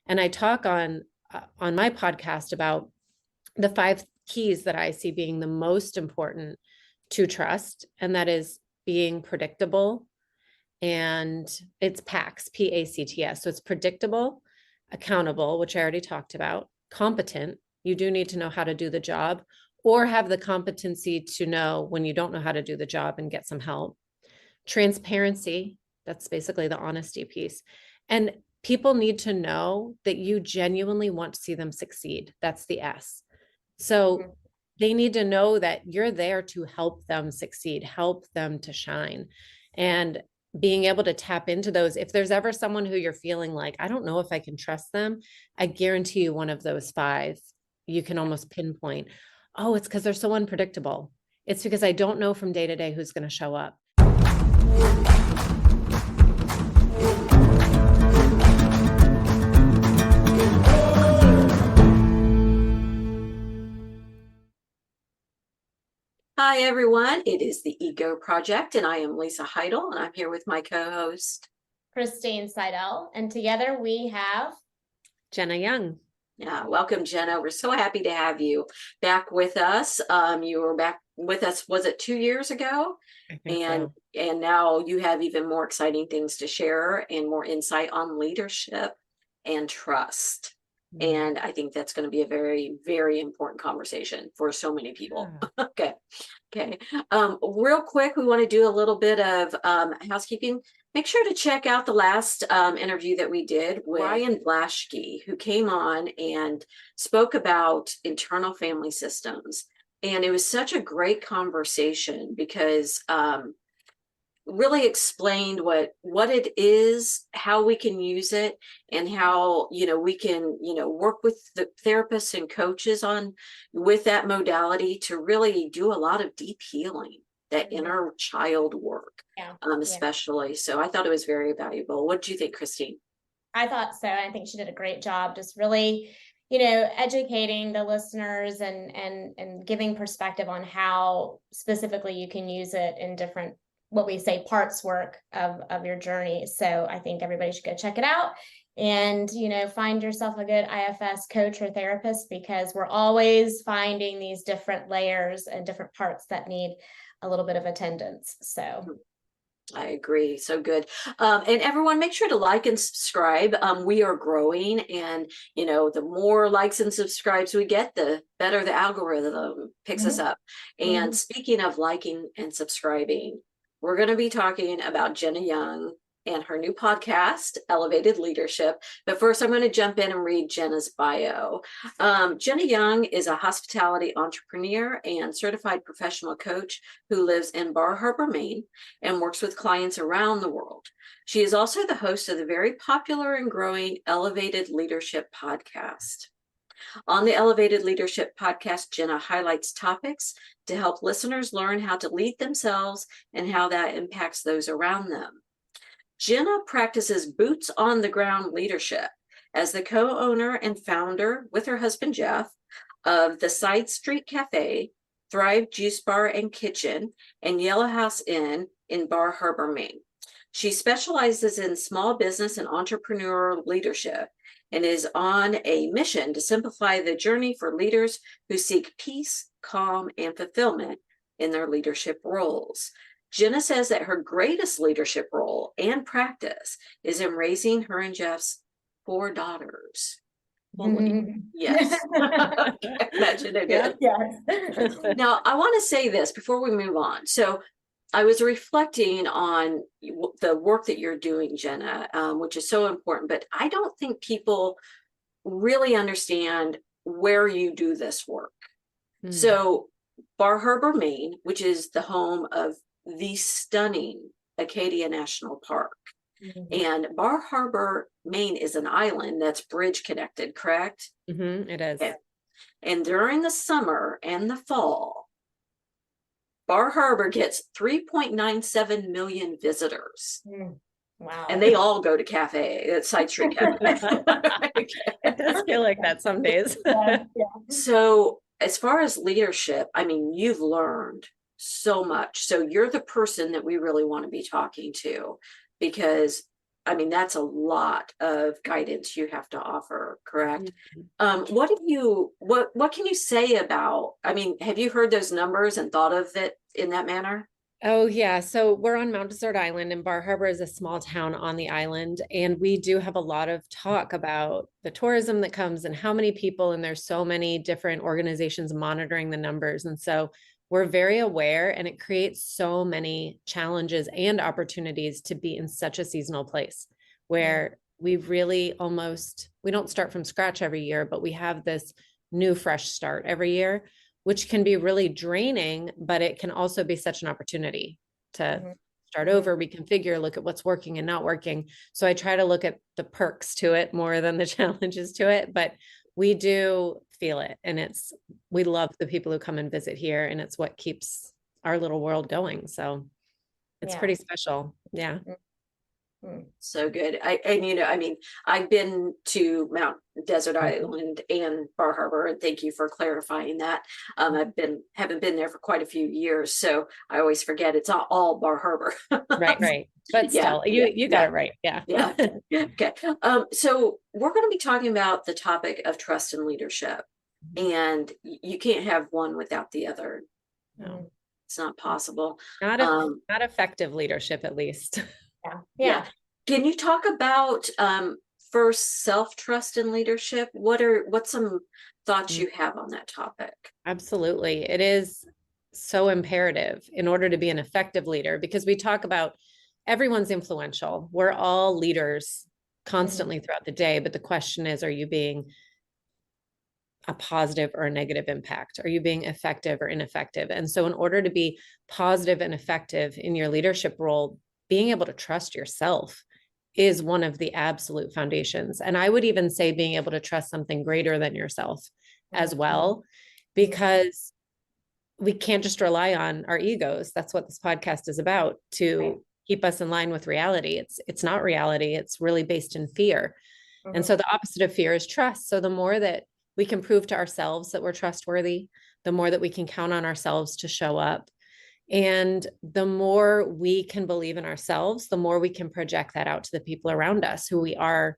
And I talk on my podcast about the 5 keys that I see being the most important to trust. And that is being predictable. And it's PACS, PACTS. So it's predictable, accountable, which I already talked about, competent. You do need to know how to do the job or have the competency to know when you don't know how to do the job and get some help. Transparency, that's basically the honesty piece. And people need to know that you genuinely want to see them succeed. That's the S. So they need to know that you're there to help them succeed, help them to shine. And being able to tap into those, if there's ever someone who you're feeling like, I don't know if I can trust them, I guarantee you one of those 5, you can almost pinpoint, oh, it's because they're so unpredictable. It's because I don't know from day to day who's going to show up. Hi, everyone. It is the Ego Project, and I am Lisa Heidel, and I'm here with my co-host, Christine Seidel, and together we have Jena Young. Yeah, welcome, Jena. We're so happy to have you back with us. You were back with us, was it 2 years ago? I think so. And now you have even more exciting things to share and more insight on leadership and trust. And I think that's going to be a very, very important conversation for so many people. Yeah. Okay. Real quick, we want to do a little bit of housekeeping. Make sure to check out the last interview that we did with Ryan Blaschke, who came on and spoke about internal family systems. And it was such a great conversation because really explained what it is, how we can use it, and how we can work with the therapists and coaches on with that modality to really do a lot of deep healing, that inner child work, especially. So I thought it was very valuable. What did you think, Christine? I thought so. I think she did a great job, just really educating the listeners and giving perspective on how specifically you can use it in different, what we say, parts work of your journey. So I think everybody should go check it out and, find yourself a good IFS coach or therapist, because we're always finding these different layers and different parts that need a little bit of attendance. So I agree. So good. And everyone, make sure to like and subscribe. We are growing, and the more likes and subscribes we get, the better the algorithm picks us up. And speaking of liking and subscribing, we're going to be talking about Jena Young and her new podcast, Elevated Leadership. But first, I'm going to jump in and read Jena's bio. Jena Young is a hospitality entrepreneur and certified professional coach who lives in Bar Harbor, Maine, and works with clients around the world. She is also the host of the very popular and growing Elevated Leadership podcast. On the Elevated Leadership podcast, Jena highlights topics to help listeners learn how to lead themselves and how that impacts those around them. Jena practices boots on the ground leadership as the co-owner and founder with her husband, Jeff, of the Side Street Cafe, Thrive Juice Bar and Kitchen, and Yellow House Inn in Bar Harbor, Maine. She specializes in small business and entrepreneurial leadership and is on a mission to simplify the journey for leaders who seek peace, calm, and fulfillment in their leadership roles. Jena says that her greatest leadership role and practice is in raising her and Jeff's 4 daughters. Yes. Imagine it. Yes. Now, I want to say this before we move on. So I was reflecting on the work that you're doing, Jena, which is so important, but I don't think people really understand where you do this work. So Bar Harbor, Maine, which is the home of the stunning Acadia National Park. And Bar Harbor, Maine is an island that's bridge connected, correct? It is. Okay. And during the summer and the fall, Bar Harbor gets 3.97 million visitors. Wow. And they all go to cafe at Side Street Cafe. It does feel like that some days. So as far as leadership, I mean, you've learned so much. So you're the person that we really want to be talking to, because I mean, that's a lot of guidance you have to offer, correct? What can you say about, I mean, have you heard those numbers and thought of it in that manner? Oh, yeah. So we're on Mount Desert Island, and Bar Harbor is a small town on the island. And we do have a lot of talk about the tourism that comes and how many people, and there's so many different organizations monitoring the numbers. And so we're very aware, and it creates so many challenges and opportunities to be in such a seasonal place where we really we don't start from scratch every year, but we have this new, fresh start every year, which can be really draining, but it can also be such an opportunity to start over, reconfigure, look at what's working and not working. So I try to look at the perks to it more than the challenges to it, but we do feel it. And we love the people who come and visit here, and it's what keeps our little world going. So it's pretty special. Yeah. So good. I mean, I've been to Mount Desert Island and Bar Harbor, and thank you for clarifying that. Haven't been there for quite a few years, so I always forget it's not all Bar Harbor. Right. But still, you got it right. Yeah. Yeah. Okay. So we're going to be talking about the topic of trust and leadership, and you can't have one without the other. No. It's not possible. Not effective leadership, at least. Yeah. Can you talk about first self-trust and leadership? What's some thoughts you have on that topic? Absolutely. It is so imperative in order to be an effective leader, because we talk about everyone's influential. We're all leaders constantly throughout the day, but the question is, are you being a positive or a negative impact? Are you being effective or ineffective? And so in order to be positive and effective in your leadership role, being able to trust yourself is one of the absolute foundations. And I would even say being able to trust something greater than yourself as well, because we can't just rely on our egos. That's what this podcast is about, to keep us in line with reality. It's not reality. It's really based in fear. And so the opposite of fear is trust. So the more that we can prove to ourselves that we're trustworthy, the more that we can count on ourselves to show up. And the more we can believe in ourselves, the more we can project that out to the people around us who we are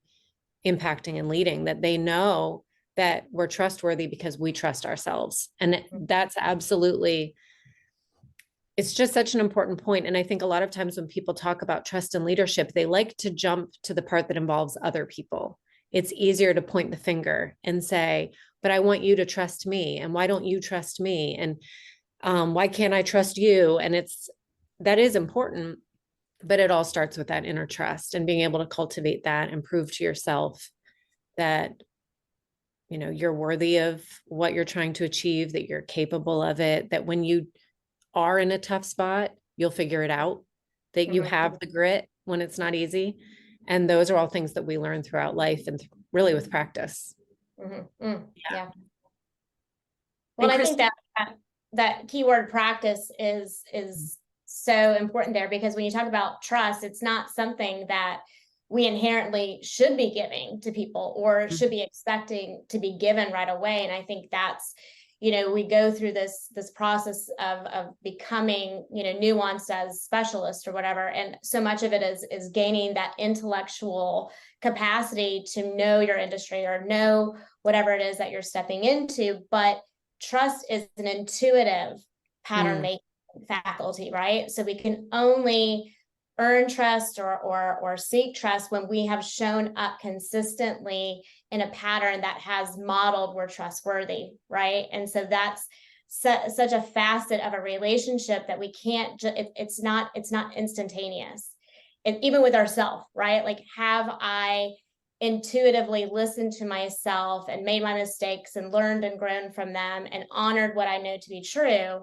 impacting and leading, that they know that we're trustworthy because we trust ourselves. And that's absolutely, it's just such an important point. And I think a lot of times when people talk about trust and leadership, they like to jump to the part that involves other people. It's easier to point the finger and say, but I want you to trust me. And why don't you trust me? And why can't I trust you? And that is important, but it all starts with that inner trust and being able to cultivate that and prove to yourself that, you're worthy of what you're trying to achieve, that you're capable of it, that when you are in a tough spot, you'll figure it out, that you have the grit when it's not easy. And those are all things that we learn throughout life and really with practice. Yeah. Well, I think that keyword practice is so important there, because when you talk about trust, it's not something that we inherently should be giving to people or should be expecting to be given right away. And I think that's, we go through this process of becoming, nuanced as specialists or whatever. And so much of it is gaining that intellectual capacity to know your industry or know whatever it is that you're stepping into. But trust is an intuitive pattern making faculty, right? So we can only earn trust or seek trust when we have shown up consistently in a pattern that has modeled we're trustworthy, right? And so that's such a facet of a relationship that we can't it's not instantaneous. Even with ourselves, right? Like, have I intuitively listened to myself and made my mistakes and learned and grown from them and honored what I know to be true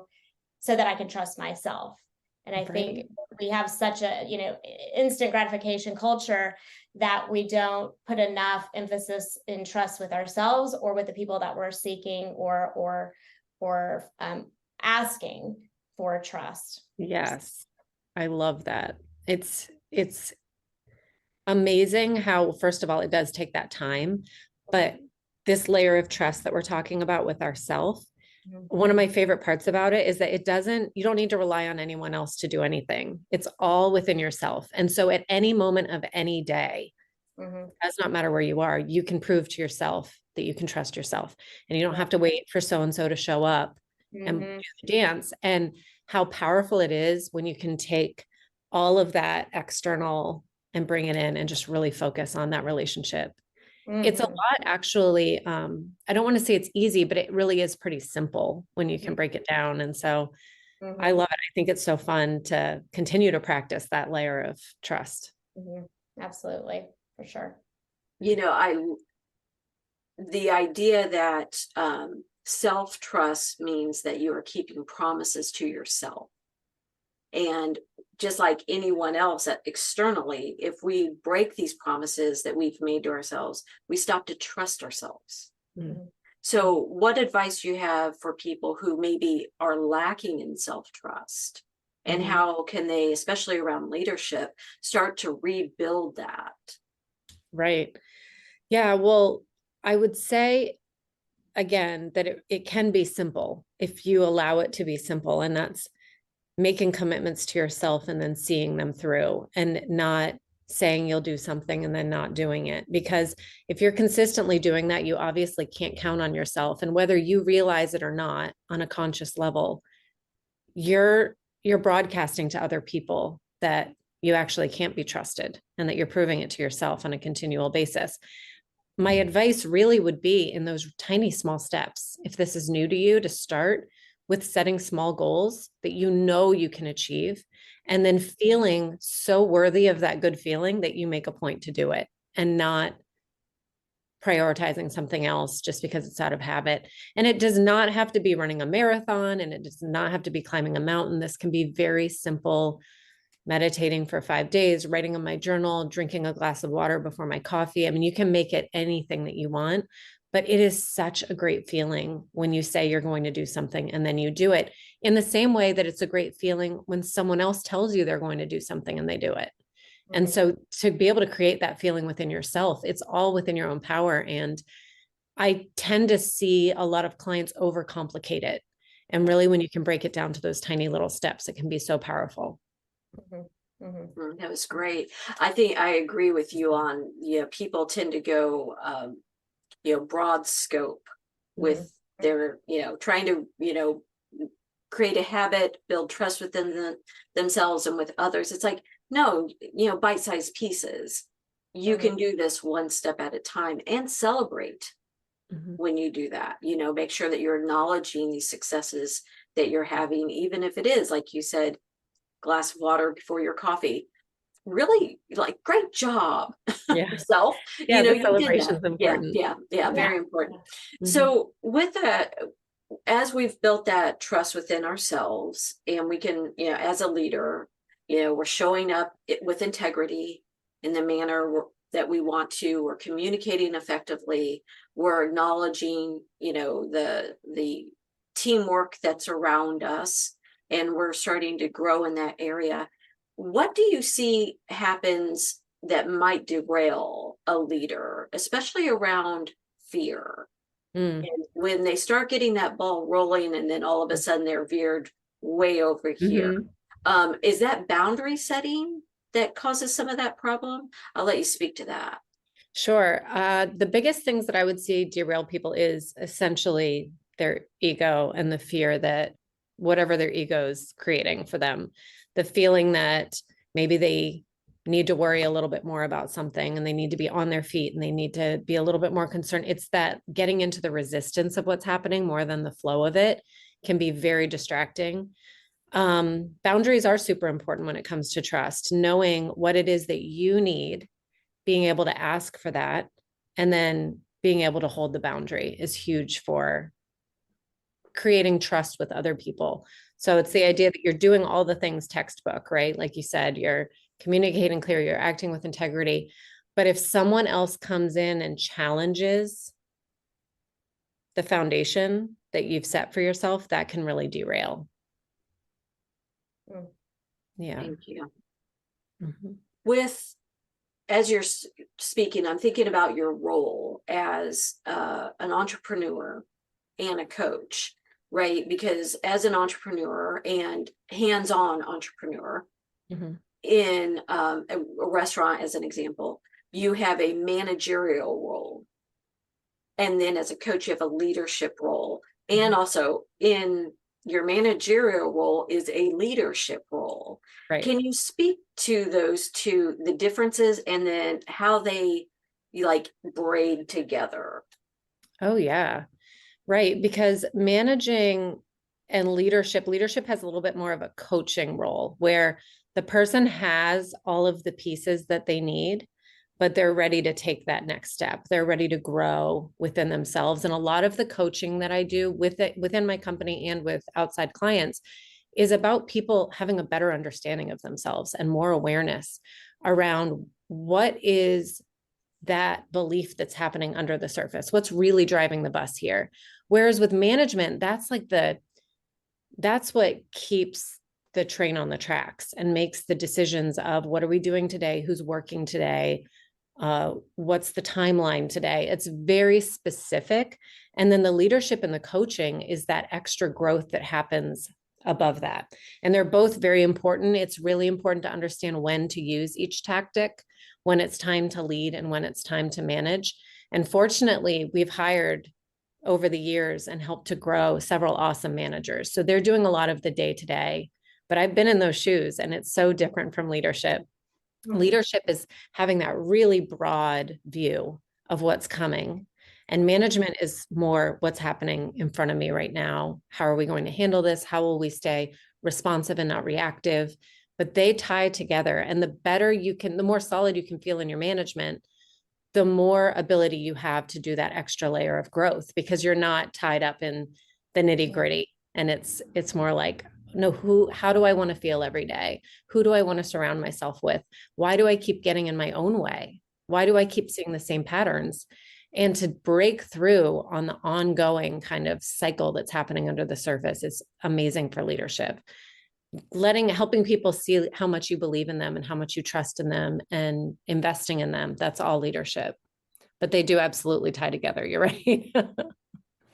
so that I can trust myself? And I think we have such a, instant gratification culture that we don't put enough emphasis in trust with ourselves or with the people that we're seeking or asking for trust. Yes. I love that. It's amazing how, first of all, it does take that time, but this layer of trust that we're talking about with ourselves one of my favorite parts about it is that you don't need to rely on anyone else to do anything. It's all within yourself. And so at any moment of any day, does not matter where you are, you can prove to yourself that you can trust yourself, and you don't have to wait for so-and-so to show up and do the dance. And how powerful it is when you can take all of that external and bring it in and just really focus on that relationship. It's a lot, actually. I don't want to say it's easy, but it really is pretty simple when you can break it down. And so I love it. I think it's so fun to continue to practice that layer of trust. Absolutely, for sure. You know, the idea that self-trust means that you are keeping promises to yourself. And just like anyone else externally, if we break these promises that we've made to ourselves, we stop to trust ourselves. So what advice do you have for people who maybe are lacking in self-trust? And how can they, especially around leadership, start to rebuild that? Right. Yeah. Well, I would say, again, that it can be simple if you allow it to be simple. And that's making commitments to yourself and then seeing them through, and not saying you'll do something and then not doing it. Because if you're consistently doing that, you obviously can't count on yourself. And whether you realize it or not on a conscious level, you're broadcasting to other people that you actually can't be trusted, and that you're proving it to yourself on a continual basis. My advice really would be in those tiny small steps, if this is new to you, to start with setting small goals that you know you can achieve, and then feeling so worthy of that good feeling that you make a point to do it, and not prioritizing something else just because it's out of habit. And it does not have to be running a marathon, and it does not have to be climbing a mountain. This can be very simple: meditating for 5 days, writing in my journal, drinking a glass of water before my coffee. I mean, you can make it anything that you want, but it is such a great feeling when you say you're going to do something and then you do it, in the same way that it's a great feeling when someone else tells you they're going to do something and they do it. And so to be able to create that feeling within yourself, it's all within your own power. And I tend to see a lot of clients overcomplicate it. And really, when you can break it down to those tiny little steps, it can be so powerful. That was great. I think I agree with you on, people tend to go, broad scope with their, trying to, create a habit, build trust within themselves and with others. It's like, no, bite-sized pieces. You can do this one step at a time, and celebrate when you do that. Make sure that you're acknowledging these successes that you're having, even if it is, like you said, glass of water before your coffee. Really, like, great job. Yourself. Yeah, the you celebration is important. Yeah, very important. So with that, as we've built that trust within ourselves, and we can, as a leader, we're showing up with integrity in the manner that we want to, we're communicating effectively, we're acknowledging, the teamwork that's around us, and we're starting to grow in that area. What do you see happens that might derail a leader, especially around fear? And when they start getting that ball rolling, and then all of a sudden they're veered way over here, is that boundary setting that causes some of that problem? I'll let you speak to that. Sure. The biggest things that I would see derail people is essentially their ego, and the fear that whatever their ego is creating for them, the feeling that maybe they need to worry a little bit more about something, and they need to be on their feet, and they need to be a little bit more concerned. It's that getting into the resistance of what's happening more than the flow of it can be very distracting. Boundaries are super important when it comes to trust, knowing what it is that you need, being able to ask for that, and then being able to hold the boundary is huge for creating trust with other people. So it's the idea that you're doing all the things textbook, right? Like you said, you're communicating clear, you're acting with integrity. But if someone else comes in and challenges the foundation that you've set for yourself, that can really derail. Yeah. Thank you. As you're speaking, I'm thinking about your role as an entrepreneur and a coach. right? Because as an entrepreneur and hands-on entrepreneur Mhm. in a restaurant, as an example, you have a managerial role. And then as a coach, you have a leadership role. And Mhm. also in your managerial role is a leadership role. Right. Can you speak to those two, the differences, and then how they like braid together? Oh, yeah. Right. Because managing and leadership has a little bit more of a coaching role where the person has all of the pieces that they need, but they're ready to take that next step. They're ready to grow within themselves. And a lot of the coaching that I do with it within my company and with outside clients is about people having a better understanding of themselves and more awareness around what is that belief that's happening under the surface. What's really driving the bus here? Whereas with management, that's what keeps the train on the tracks and makes the decisions of what are we doing today, who's working today, what's the timeline today. It's very specific. And then the leadership and the coaching is that extra growth that happens above that. And they're both very important. It's really important to understand when to use each tactic, when it's time to lead and when it's time to manage. And fortunately, we've hired over the years and helped to grow several awesome managers. So they're doing a lot of the day to day, but I've been in those shoes and it's so different from leadership. Leadership is having that really broad view of what's coming. And management is more what's happening in front of me right now. How are we going to handle this? How will we stay responsive and not reactive? But they tie together. And the better you can, the more solid you can feel in your management, the more ability you have to do that extra layer of growth because you're not tied up in the nitty gritty. And it's more like, no, how do I want to feel every day? Who do I want to surround myself with? Why do I keep getting in my own way? Why do I keep seeing the same patterns? And to break through on the ongoing kind of cycle that's happening under the surface is amazing for leadership. Helping people see how much you believe in them and how much you trust in them and investing in them. That's all leadership. But they do absolutely tie together. You're right.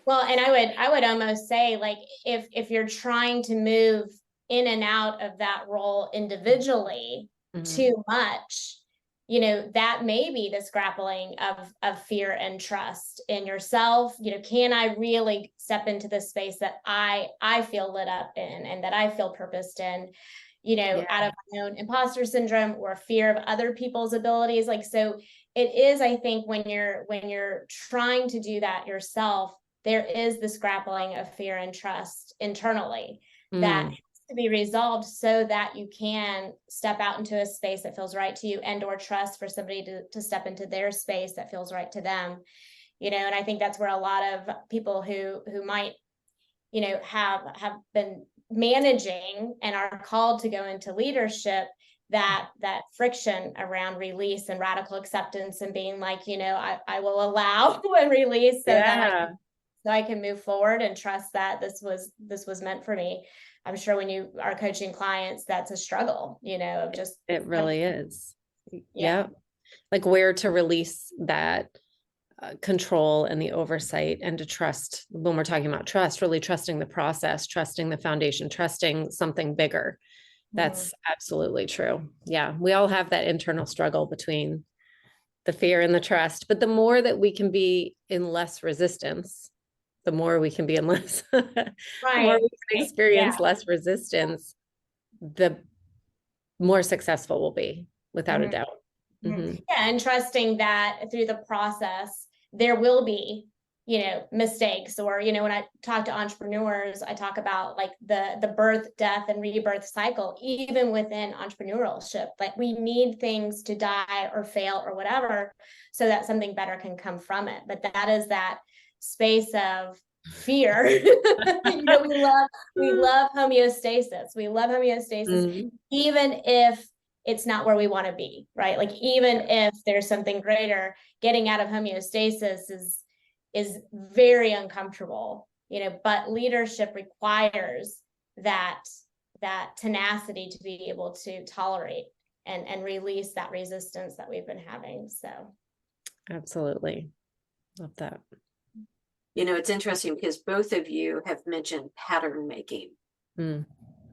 Well, and I would almost say, like, if you're trying to move in and out of that role individually too much, that may be this grappling of fear and trust in yourself. Can I really step into the space that I feel lit up in and that I feel purposed in, out of my own imposter syndrome or fear of other people's abilities. Like, so it is, I think, when you're trying to do that yourself, there is this grappling of fear and trust internally that has to be resolved so that you can step out into a space that feels right to you and or trust for somebody to step into their space that feels right to them. And I think that's where a lot of people who might, have been managing and are called to go into leadership, that friction around release and radical acceptance and being like, I will allow and release so that I can move forward and trust that this was meant for me. I'm sure when you are coaching clients, that's a struggle, of just. It really is. Yeah. Like where to release that control and the oversight and to trust when we're talking about trust, really trusting the process, trusting the foundation, trusting something bigger. That's absolutely true. Yeah. We all have that internal struggle between the fear and the trust, but the more that we can be in less resistance, the more we can be in less, the more we can experience less resistance, the more successful we'll be, without a doubt. Yeah, and trusting that through the process, there will be, mistakes, or, when I talk to entrepreneurs, I talk about like the birth, death, and rebirth cycle, even within entrepreneurship. Like we need things to die or fail or whatever, so that something better can come from it. But that is that space of fear. We love homeostasis. We love homeostasis, even if it's not where we want to be, right? Like even if there's something greater, getting out of homeostasis is very uncomfortable, but leadership requires that tenacity to be able to tolerate and release that resistance that we've been having. So absolutely. Love that. You know, it's interesting because both of you have mentioned pattern making Mm.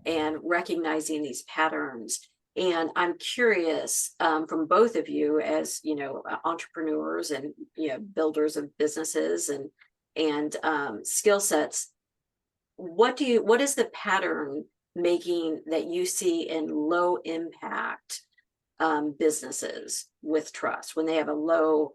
and recognizing these patterns. And I'm curious, from both of you as, you know, entrepreneurs and, you know, builders of businesses and skill sets, what is the pattern making that you see in low impact businesses with trust, when they have a low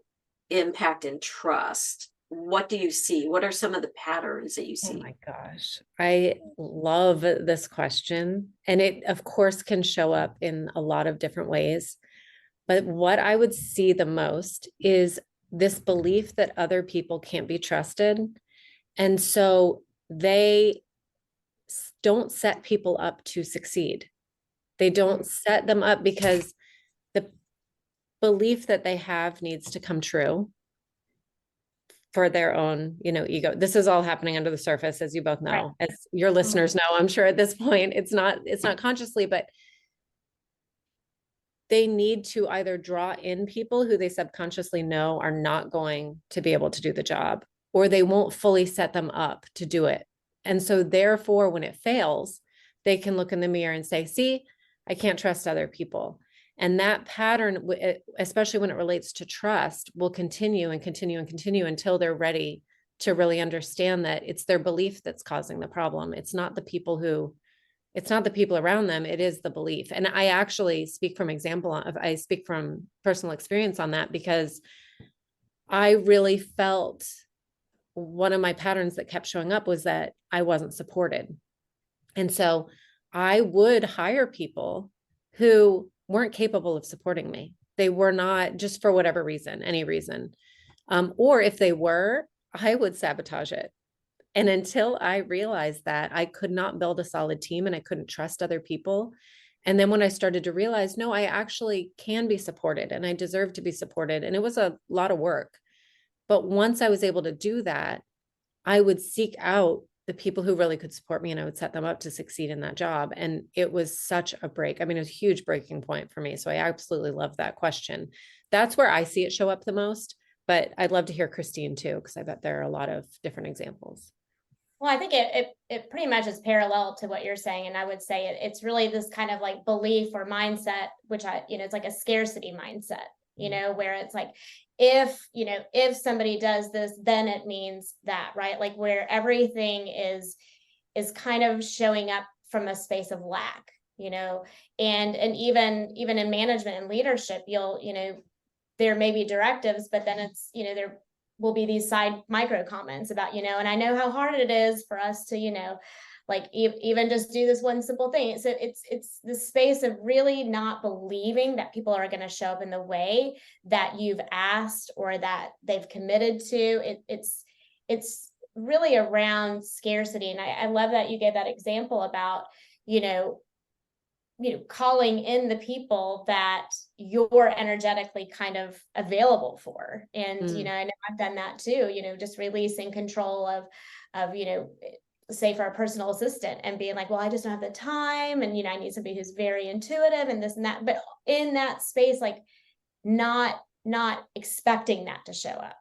impact in trust? What do you see? What are some of the patterns that you Oh see? my gosh. I love this question. And it, of course, can show up in a lot of different ways. But what I would see the most is this belief that other people can't be trusted. And so they don't set people up to succeed. They don't set them up because the belief that they have needs to come true for their own, ego. This is all happening under the surface, as you both Right. know, as your listeners know, I'm sure at this point, it's not consciously, but they need to either draw in people who they subconsciously know are not going to be able to do the job, or they won't fully set them up to do it. And so therefore, when it fails, they can look in the mirror and say, see, I can't trust other people. And that pattern, especially when it relates to trust, will continue and continue and continue until they're ready to really understand that it's their belief that's causing the problem. It's not the people around them, it is the belief. And I actually I speak from personal experience on that, because I really felt one of my patterns that kept showing up was that I wasn't supported. And so I would hire people who weren't capable of supporting me. They were not, just for whatever reason, any reason. Or if they were, I would sabotage it. And until I realized that, I could not build a solid team and I couldn't trust other people. And then when I started to realize, no, I actually can be supported and I deserve to be supported. And it was a lot of work. But once I was able to do that, I would seek out the people who really could support me and I would set them up to succeed in that job. And it was such a break. I mean, it was a huge breaking point for me. So I absolutely love that question. That's where I see it show up the most. But I'd love to hear Christine too, because I bet there are a lot of different examples. Well, I think it pretty much is parallel to what you're saying. And I would say it's really this kind of like belief or mindset, which it's like a scarcity mindset, where it's like, if somebody does this, then it means that, right? Like where everything is kind of showing up from a space of lack, and even in management and leadership, there may be directives, but then it's, there will be these side micro comments about, and I know how hard it is for us to, like even just do this one simple thing. So it's the space of really not believing that people are going to show up in the way that you've asked or that they've committed to. It's really around scarcity. And I love that you gave that example about, calling in the people that you're energetically kind of available for. And, I know I've done that too, just releasing control of, say for a personal assistant and being like, well, I just don't have the time. And, I need somebody who's very intuitive and this and that, but in that space, like not expecting that to show up.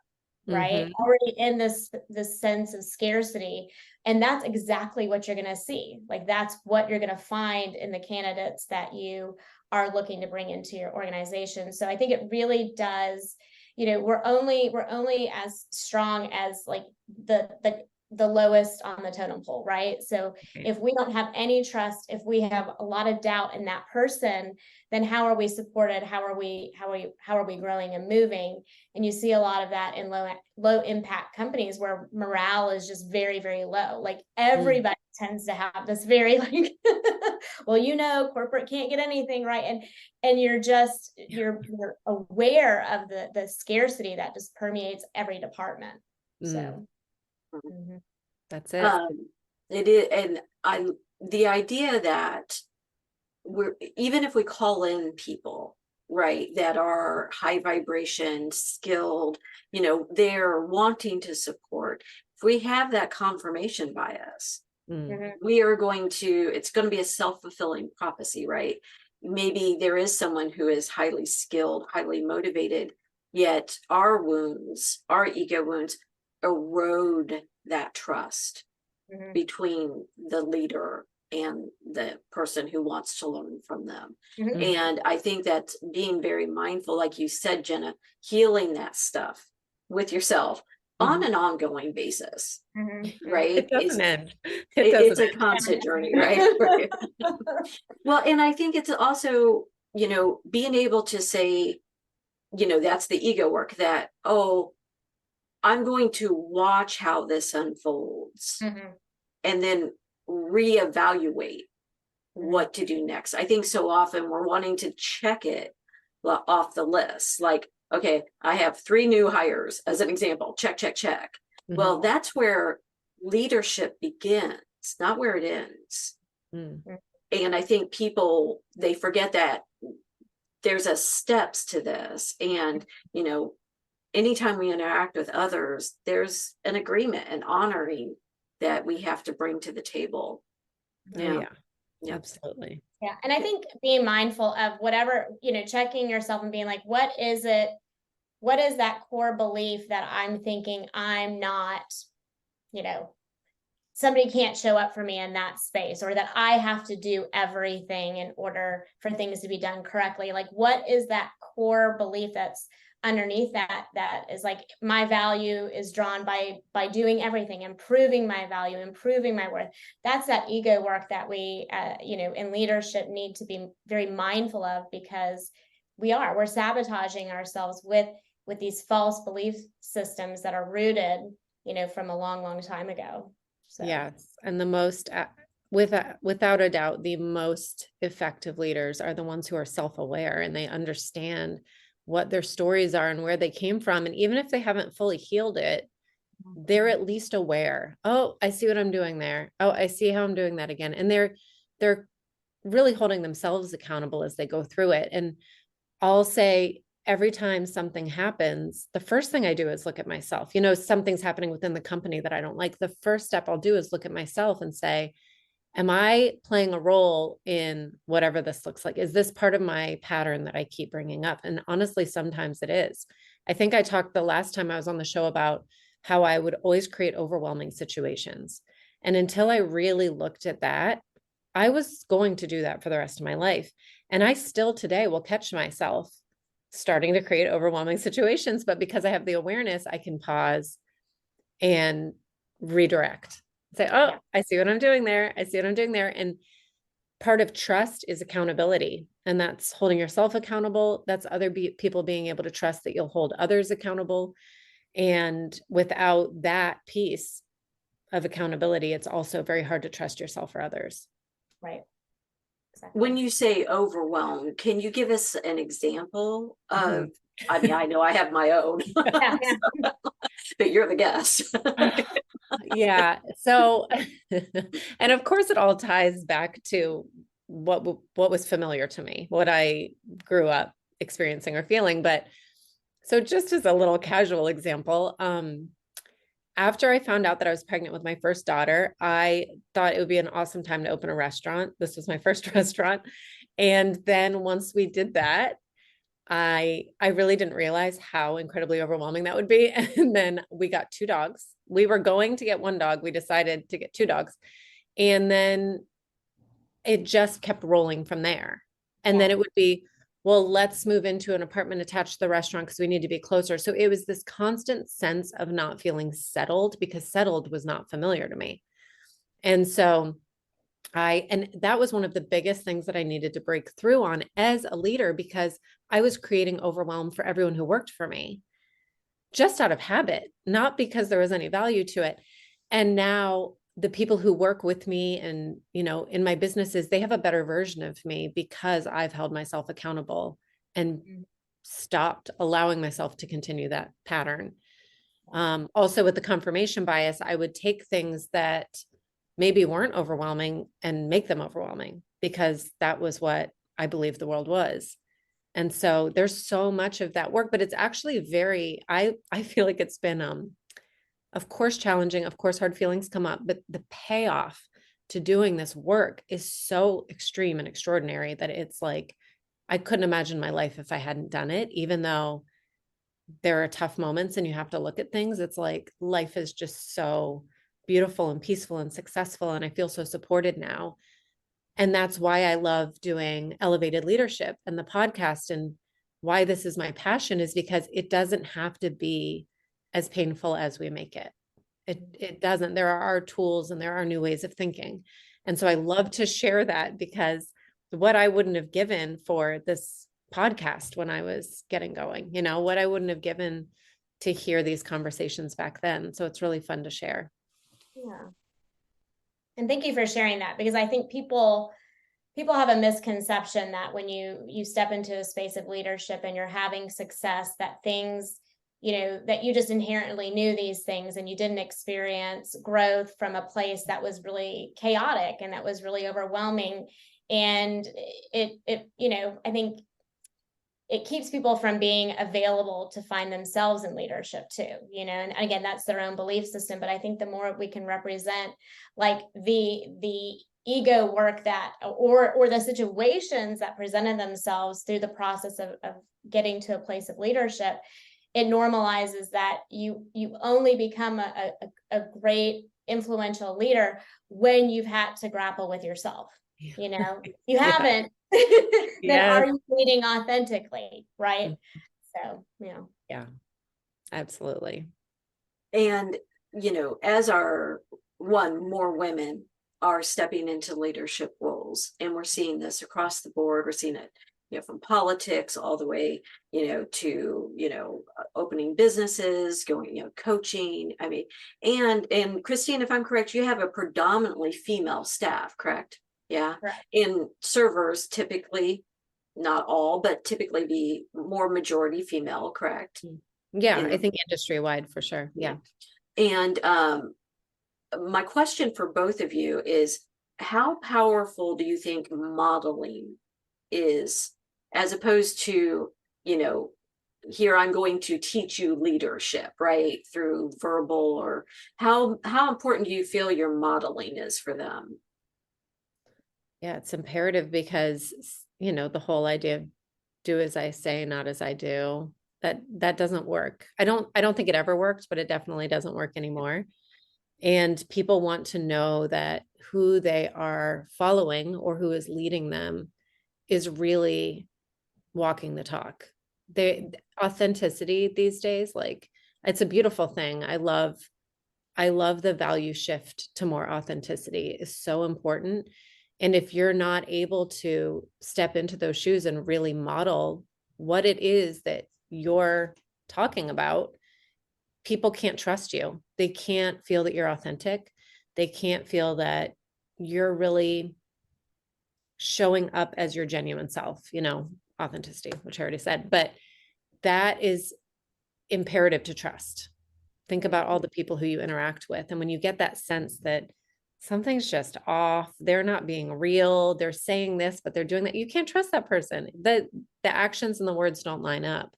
Right. Mm-hmm. Already in this sense of scarcity. And that's exactly what you're going to see. Like that's what you're going to find in the candidates that you are looking to bring into your organization. So I think it really does, we're only as strong as like the lowest on the totem pole, right? So if we don't have any trust, if we have a lot of doubt in that person, then how are we supported? How are we growing and moving? And you see a lot of that in low impact companies where morale is just very, very low. Like everybody tends to have this very like, well, corporate can't get anything right. And you're aware of the scarcity that just permeates every department. So that's it. It is, and the idea that even if we call in people, right, that are high vibration, skilled, they're wanting to support. If we have that confirmation bias, it's going to be a self-fulfilling prophecy, right? Maybe there is someone who is highly skilled, highly motivated, yet our ego wounds erode that trust Mhm. between the leader and the person who wants to learn from them. Mhm. And I think that being very mindful, like you said, Jenna, healing that stuff with yourself on an ongoing basis, Mhm. right? It doesn't end. It It's doesn't a end. constant journey, right? Right. Well, and I think it's also, being able to say, that's the ego work that, oh, I'm going to watch how this unfolds Mhm. and then reevaluate what to do next. I think so often we're wanting to check it off the list. Like, okay, I have 3 new hires as an example. Check, check, check. Well, Mhm. that's where leadership begins, not where it ends. Mm. And I think people, they forget that there's a steps to this. And, anytime we interact with others, there's an agreement and honoring that we have to bring to the table. Oh Yeah. yeah, Yeah. absolutely. Yeah. And I think being mindful of whatever, checking yourself and being like, what is that core belief that I'm thinking I'm not, somebody can't show up for me in that space, or that I have to do everything in order for things to be done correctly. Like, what is that core belief that's underneath that is like, my value is drawn by doing everything, improving my value, improving my worth. That's that ego work that we in leadership need to be very mindful of, because we're sabotaging ourselves with these false belief systems that are rooted from a long, long time ago. So. Yes, and without a doubt, the most effective leaders are the ones who are self-aware and they understand what their stories are and where they came from. And even if they haven't fully healed it, they're at least aware. Oh, I see what I'm doing there. Oh, I see how I'm doing that again. And they're really holding themselves accountable as they go through it. And I'll say every time something happens, the first thing I do is look at myself. Something's happening within the company that I don't like. The first step I'll do is look at myself and say, am I playing a role in whatever this looks like? Is this part of my pattern that I keep bringing up? And honestly, sometimes it is. I think I talked the last time I was on the show about how I would always create overwhelming situations. And until I really looked at that, I was going to do that for the rest of my life. And I still today will catch myself starting to create overwhelming situations. But because I have the awareness, I can pause and redirect. Say, oh, I see what I'm doing there. I see what I'm doing there. And part of trust is accountability. And that's holding yourself accountable. That's other people being able to trust that you'll hold others accountable. And without that piece of accountability, it's also very hard to trust yourself or others. Right. Exactly. When you say overwhelmed, can you give us an example of, I mean, I know I have my own, but you're the guest. Yeah. So, and of course it all ties back to what was familiar to me, what I grew up experiencing or feeling. But so just as a little casual example, after I found out that I was pregnant with my first daughter, I thought it would be an awesome time to open a restaurant. This was my first restaurant. And then once we did that, I really didn't realize how incredibly overwhelming that would be. And then we got 2 dogs. We were going to get 1 dog. We decided to get 2 dogs. And then it just kept rolling from there. And then it would be, well, let's move into an apartment attached to the restaurant because we need to be closer. So it was this constant sense of not feeling settled, because settled was not familiar to me. And so and that was one of the biggest things that I needed to break through on as a leader, because I was creating overwhelm for everyone who worked for me, just out of habit, not because there was any value to it. And now the people who work with me and, in my businesses, they have a better version of me because I've held myself accountable and stopped allowing myself to continue that pattern. Also with the confirmation bias, I would take things that maybe weren't overwhelming and make them overwhelming, because that was what I believed the world was. And so there's so much of that work, but it's actually I feel like it's been, of course, challenging. Of course, hard feelings come up, but the payoff to doing this work is so extreme and extraordinary that it's like, I couldn't imagine my life if I hadn't done it, even though there are tough moments and you have to look at things, it's like life is just so beautiful and peaceful and successful. And I feel so supported now. And that's why I love doing elevated leadership and the podcast, and why this is my passion is because it doesn't have to be as painful as we make it. It doesn't. There are tools and there are new ways of thinking. And so I love to share that, because what I wouldn't have given for this podcast when I was getting going, what I wouldn't have given to hear these conversations back then. So it's really fun to share. Yeah. And thank you for sharing that, because I think people have a misconception that when you step into a space of leadership and you're having success, that things, that you just inherently knew these things and you didn't experience growth from a place that was really chaotic and that was really overwhelming. And I think it keeps people from being available to find themselves in leadership too, and again, that's their own belief system. But I think the more we can represent like the ego work that, or the situations that presented themselves through the process of getting to a place of leadership, it normalizes that you only become a great influential leader when you've had to grapple with yourself. You haven't, then are you leading authentically? Right. So, Yeah, absolutely. And, as more women are stepping into leadership roles, and we're seeing this across the board. We're seeing it, from politics all the way, to, opening businesses, going, coaching. I mean, and Christine, if I'm correct, you have a predominantly female staff, correct? Yeah. Right. And servers typically, not all, but typically be more majority female, correct? Yeah, I think industry wide for sure. Yeah. And my question for both of you is, how powerful do you think modeling is, as opposed to, here I'm going to teach you leadership, right, through verbal, or how important do you feel your modeling is for them? Yeah, it's imperative, because, the whole idea of do as I say, not as I do, that doesn't work. I don't think it ever worked, but it definitely doesn't work anymore. And people want to know that who they are following or who is leading them is really walking the talk. Authenticity these days, like, it's a beautiful thing. I love the value shift to more authenticity is so important. And if you're not able to step into those shoes and really model what it is that you're talking about, people can't trust you. They can't feel that you're authentic. They can't feel that you're really showing up as your genuine self, authenticity, which I already said, but that is imperative to trust. Think about all the people who you interact with. And when you get that sense that something's just off, they're not being real, they're saying this, but they're doing that, you can't trust that person. The actions and the words don't line up.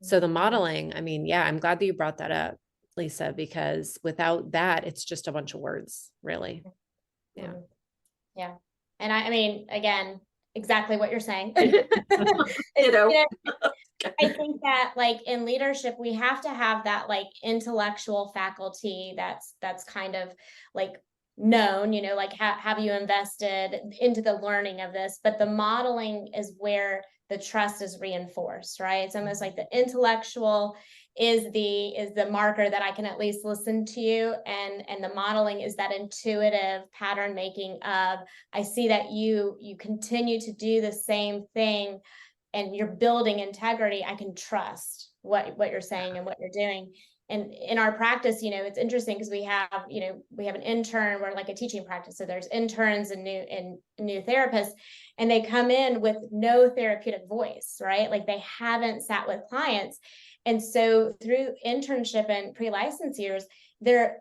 So the modeling, I mean, yeah, I'm glad that you brought that up, Lisa, because without that, it's just a bunch of words, really. Yeah. Yeah. And I mean, again, exactly what you're saying. I think that like in leadership, we have to have that like intellectual faculty that's kind of like known, like have you invested into the learning of this, but the modeling is where the trust is reinforced, right? It's almost like the intellectual is the marker that I can at least listen to you, and the modeling is that intuitive pattern making of, I see that you continue to do the same thing and you're building integrity. I can trust what you're saying and what you're doing. And in our practice, it's interesting because we have an intern, we're like a teaching practice. So there's interns and new therapists, and they come in with no therapeutic voice, right? Like they haven't sat with clients. And so through internship and pre-license years, they're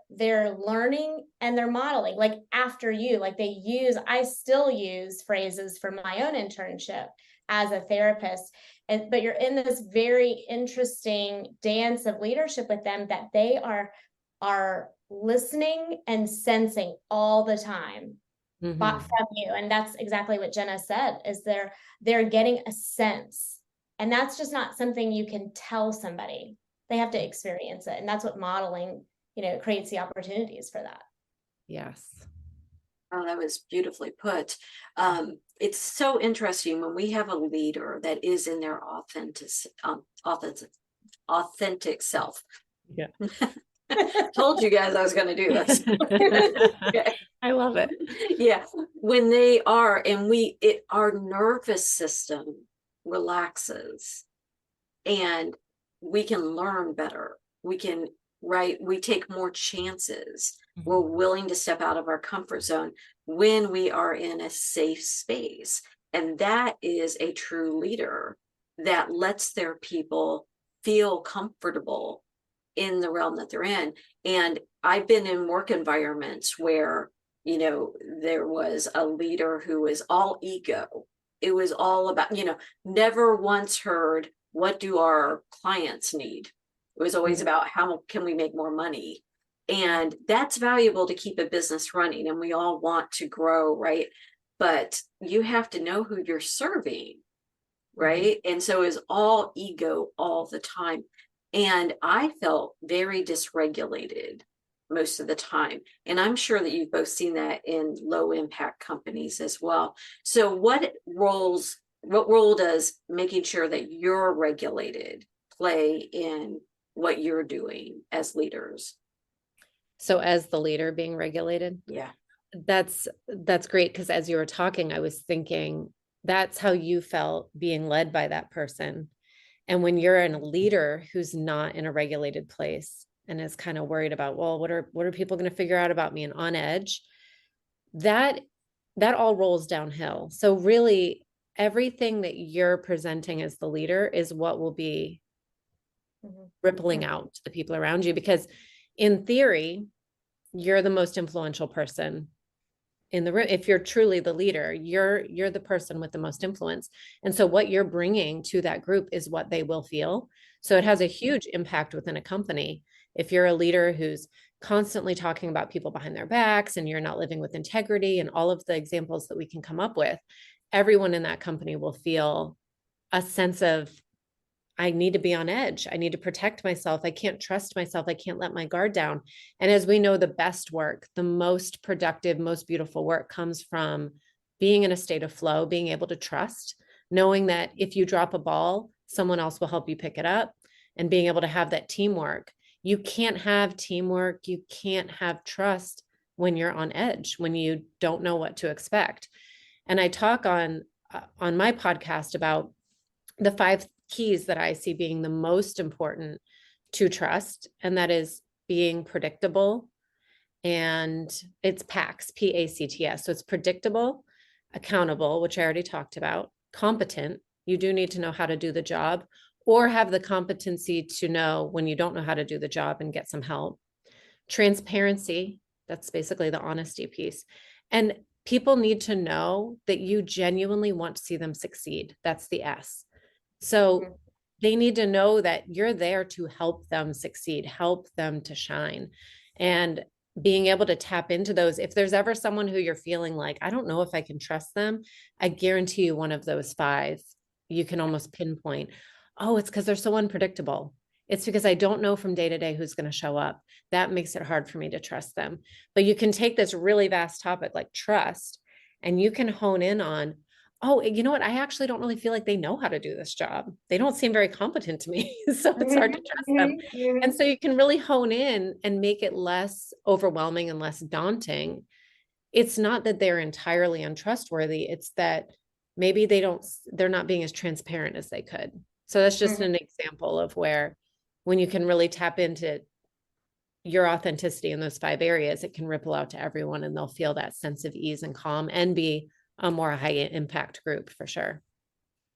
learning and they're modeling, like after you, like I still use phrases from my own internship as a therapist. But you're in this very interesting dance of leadership with them that they are listening and sensing all the time from you. And that's exactly what Jena said, is they're getting a sense. And that's just not something you can tell somebody. They have to experience it. And that's what modeling, creates the opportunities for that. Yes. Oh, that was beautifully put. It's so interesting when we have a leader that is in their authentic self. Yeah. Told you guys I was going to do this. Okay. I love it. Yeah, when they are, and our nervous system relaxes, and we can learn better. We can, right? We take more chances. We're willing to step out of our comfort zone when we are in a safe space. And that is a true leader that lets their people feel comfortable in the realm that they're in. And I've been in work environments where, there was a leader who was all ego. It was all about, never once heard, what do our clients need? It was always about how can we make more money? And that's valuable to keep a business running. And we all want to grow, right? But you have to know who you're serving, right? And so it's all ego all the time. And I felt very dysregulated most of the time. And I'm sure that you've both seen that in low impact companies as well. So what role does making sure that you're regulated play in what you're doing as leaders? So as the leader being regulated? Yeah. That's great, because as you were talking, I was thinking that's how you felt being led by that person. And when you're in a leader who's not in a regulated place and is kind of worried about, well, what are people going to figure out about me, and on edge, that all rolls downhill. So really everything that you're presenting as the leader is what will be rippling out to the people around you, because in theory, you're the most influential person in the room. If you're truly the leader, you're the person with the most influence. And so what you're bringing to that group is what they will feel. So it has a huge impact within a company. If you're a leader who's constantly talking about people behind their backs, and you're not living with integrity, and all of the examples that we can come up with, everyone in that company will feel a sense of, I need to be on edge. I need to protect myself. I can't trust myself. I can't let my guard down. And as we know, the best work, the most productive, most beautiful work comes from being in a state of flow, being able to trust, knowing that if you drop a ball, someone else will help you pick it up, and being able to have that teamwork. You can't have teamwork. You can't have trust when you're on edge, when you don't know what to expect. And I talk on my podcast about the 5 keys that I see being the most important to trust. And that is being predictable. And it's PACS, PACTS. So it's predictable, accountable, which I already talked about, competent. You do need to know how to do the job, or have the competency to know when you don't know how to do the job and get some help. Transparency, that's basically the honesty piece. And people need to know that you genuinely want to see them succeed. That's the S. So they need to know that you're there to help them succeed, help them to shine. And being able to tap into those, if there's ever someone who you're feeling like, I don't know if I can trust them, I guarantee you one of those 5, you can almost pinpoint, oh, it's because they're so unpredictable. It's because I don't know from day to day who's going to show up. That makes it hard for me to trust them. But you can take this really vast topic like trust, and you can hone in on, oh, you know what? I actually don't really feel like they know how to do this job. They don't seem very competent to me. So it's hard to trust them. And so you can really hone in and make it less overwhelming and less daunting. It's not that they're entirely untrustworthy. It's that maybe they're not being as transparent as they could. So that's just an example of where, when you can really tap into your authenticity in those 5 areas, it can ripple out to everyone, and they'll feel that sense of ease and calm, and be a more high impact group for sure.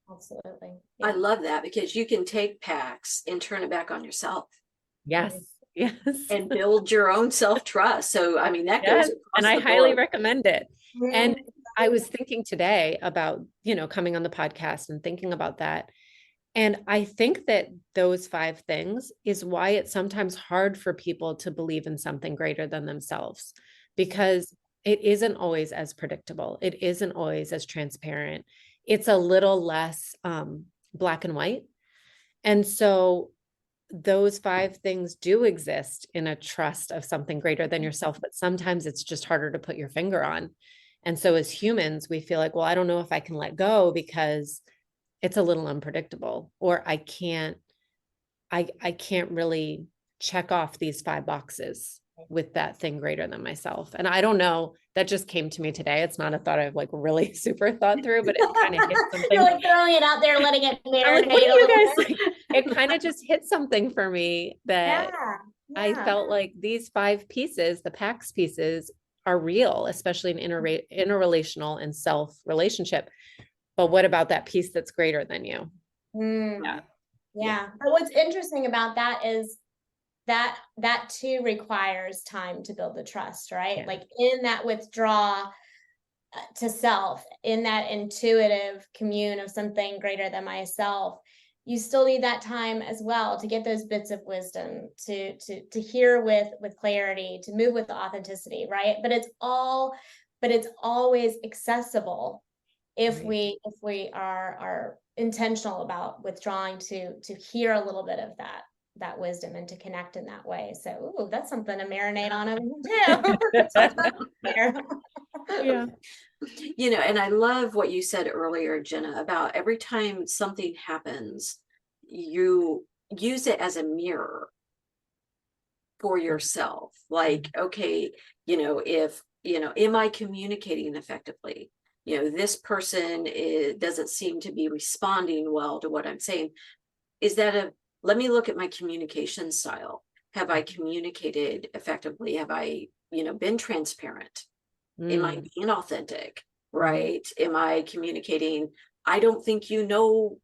Absolutely. Yeah. I love that, because you can take PACS and turn it back on yourself. Yes. Yes. And build your own self-trust. So, I mean, that goes across and I the highly board. recommend it. And I was thinking today about, coming on the podcast and thinking about that. And I think that those 5 things is why it's sometimes hard for people to believe in something greater than themselves, because it isn't always as predictable. It isn't always as transparent. It's a little less black and white. And so those 5 things do exist in a trust of something greater than yourself, but sometimes it's just harder to put your finger on. And so as humans, we feel like, well, I don't know if I can let go because it's a little unpredictable, or I can't really check off these 5 boxes with that thing greater than myself. And I don't know, that just came to me today. It's not a thought I've like really super thought through, but it kind of hit something. You're like throwing it out there, letting it marinate. I'm like, what do you guys think? It kind of just hit something for me that I felt like these 5 pieces, the PAX pieces, are real, especially in interrelational and self relationship. But what about that piece that's greater than you? Yeah. But what's interesting about that is that too requires time to build the trust, right? Like in that withdraw to self, in that intuitive commune of something greater than myself, you still need that time as well to get those bits of wisdom, to hear with clarity, to move with authenticity, right? But it's always accessible if we are intentional about withdrawing to hear a little bit of that wisdom and to connect in that way. So that's something to marinate on too. Yeah. And I love what you said earlier, Jena, about every time something happens, you use it as a mirror for yourself. Like, okay, if, am I communicating effectively? This person doesn't seem to be responding well to what I'm saying. Let me look at my communication style. Have I communicated effectively? Have I, been transparent? Am I being authentic? Right? Am I communicating? I don't think you know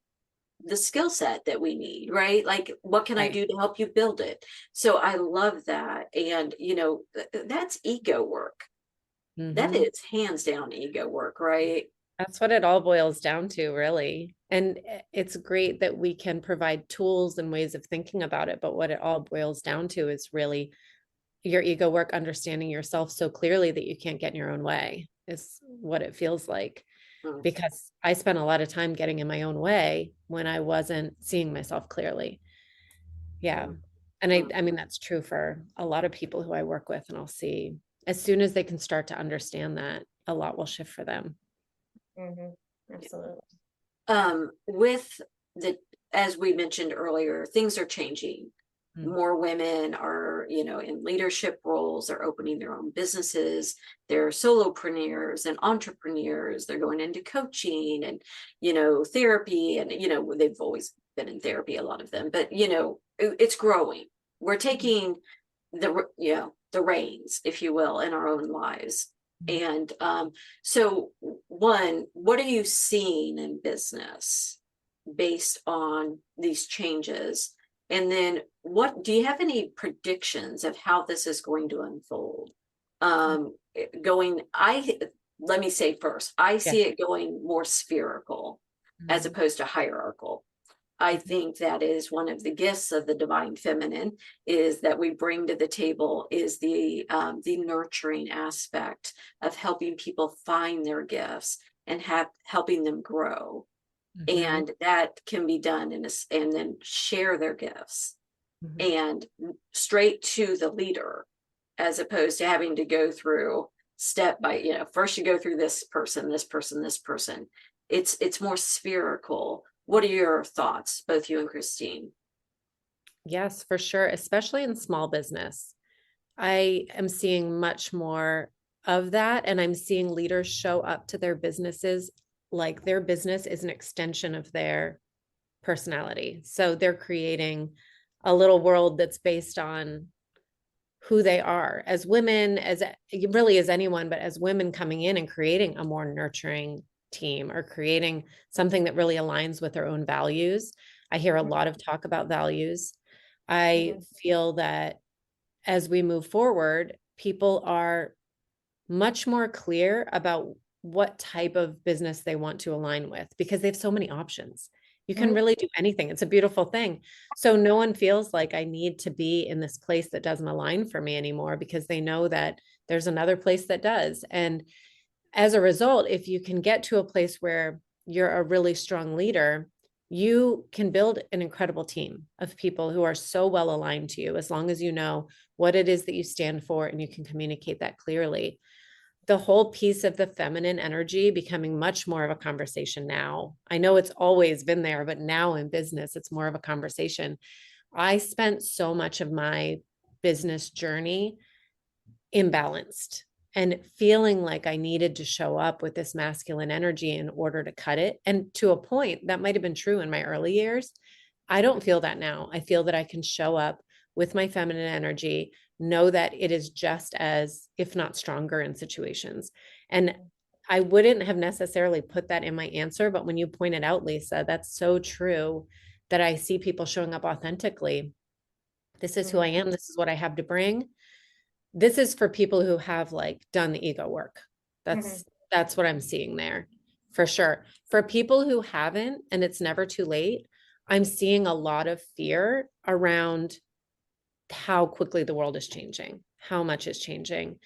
the skill set that we need, right? Like, what can I do to help you build it? So I love that. And, that's ego work. That is hands down ego work, right? That's what it all boils down to, really. And it's great that we can provide tools and ways of thinking about it. But what it all boils down to is really your ego work, understanding yourself so clearly that you can't get in your own way is what it feels like. Because I spent a lot of time getting in my own way when I wasn't seeing myself clearly. Yeah. And I mean, that's true for a lot of people who I work with, and I'll see as soon as they can start to understand that, a lot will shift for them. Absolutely. As we mentioned earlier, things are changing. More women are, in leadership roles. They're opening their own businesses. They're solopreneurs and entrepreneurs. They're going into coaching and, therapy. And, they've always been in therapy, a lot of them, but, it's growing. We're taking the reins, if you will, in our own lives. And so one, what are you seeing in business based on these changes? And then do you have any predictions of how this is going to unfold? Let me say first, I see it going more spherical as opposed to hierarchical. I think that is one of the gifts of the divine feminine, is that we bring to the table is the nurturing aspect of helping people find their gifts and helping them grow. And that can be done and then share their gifts and straight to the leader, as opposed to having to go through step by, first you go through this person. It's more spherical. What are your thoughts, both you and Christine? Yes, for sure. Especially in small business. I am seeing much more of that. And I'm seeing leaders show up to their businesses like their business is an extension of their personality. So they're creating a little world that's based on who they are as women, as really as anyone, but as women coming in and creating a more nurturing team or creating something that really aligns with their own values. I hear a lot of talk about values. I feel that as we move forward, people are much more clear about what type of business they want to align with, because they have so many options. You can really do anything. It's a beautiful thing. So no one feels like I need to be in this place that doesn't align for me anymore, because they know that there's another place that does. And as a result, if you can get to a place where you're a really strong leader, you can build an incredible team of people who are so well aligned to you, as long as you know what it is that you stand for and you can communicate that clearly. The whole piece of the feminine energy becoming much more of a conversation now. I know it's always been there, but now in business, it's more of a conversation. I spent so much of my business journey imbalanced and feeling like I needed to show up with this masculine energy in order to cut it. And to a point, that might have been true in my early years. I don't feel that now. I feel that I can show up with my feminine energy, know that it is just as, if not stronger, in situations. And I wouldn't have necessarily put that in my answer, but when you pointed out, Lisa, that's so true, that I see people showing up authentically. This is who I am. This is what I have to bring. This is for people who have like done the ego work. That's what I'm seeing there for sure. For people who haven't, and it's never too late, I'm seeing a lot of fear around how quickly the world is changing, how much is changing,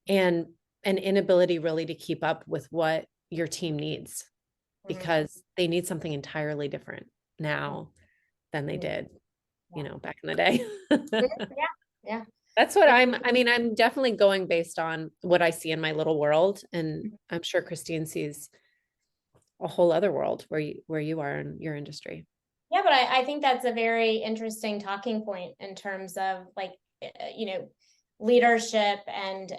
and an inability really to keep up with what your team needs, because they need something entirely different now than they did, you know, back in the day. Yeah. That's what I'm definitely going based on what I see in my little world. And I'm sure Christine sees a whole other world where you are in your industry. Yeah, but I think that's a very interesting talking point in terms of like, you know, leadership and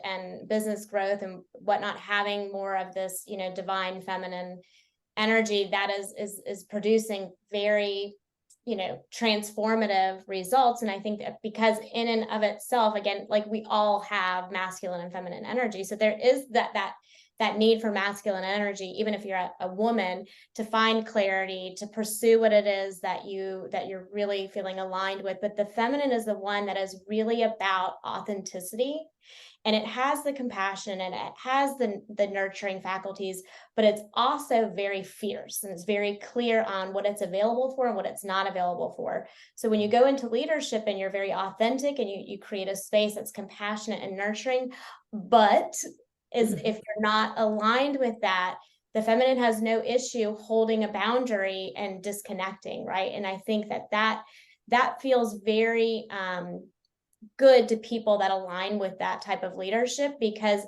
business growth and whatnot, having more of this, you know, divine feminine energy that is producing very, you know, transformative results. And I think that because in and of itself, again, like we all have masculine and feminine energy, so there is that need for masculine energy, even if you're a woman, to find clarity, to pursue what it is that you're really feeling aligned with. But the feminine is the one that is really about authenticity, and it has the compassion and it has the nurturing faculties, but it's also very fierce, and it's very clear on what it's available for and what it's not available for. So when you go into leadership and you're very authentic and you create a space that's compassionate and nurturing, but if you're not aligned with that, the feminine has no issue holding a boundary and disconnecting, right? And I think that feels very good to people that align with that type of leadership, because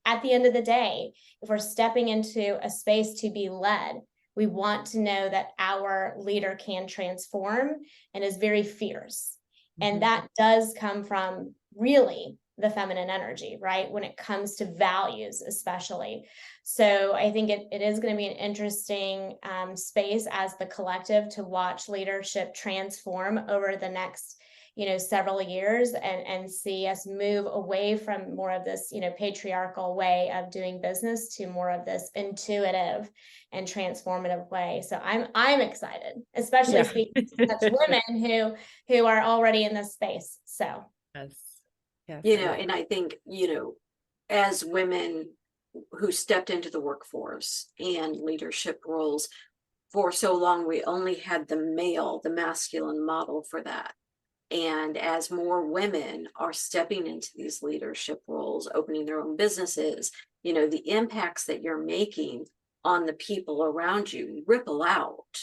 at the end of the day, if we're stepping into a space to be led, we want to know that our leader can transform and is very fierce. And that does come from really the feminine energy, right? When it comes to values, especially. So I think it is going to be an interesting space as the collective to watch leadership transform over the next, you know, several years, and see us move away from more of this, you know, patriarchal way of doing business to more of this intuitive and transformative way. So I'm excited, especially speaking to such women who are already in this space. So Yes. You know, and I think, you know, as women who stepped into the workforce and leadership roles, for so long, we only had the masculine model for that. And as more women are stepping into these leadership roles, opening their own businesses, you know, the impacts that you're making on the people around you ripple out.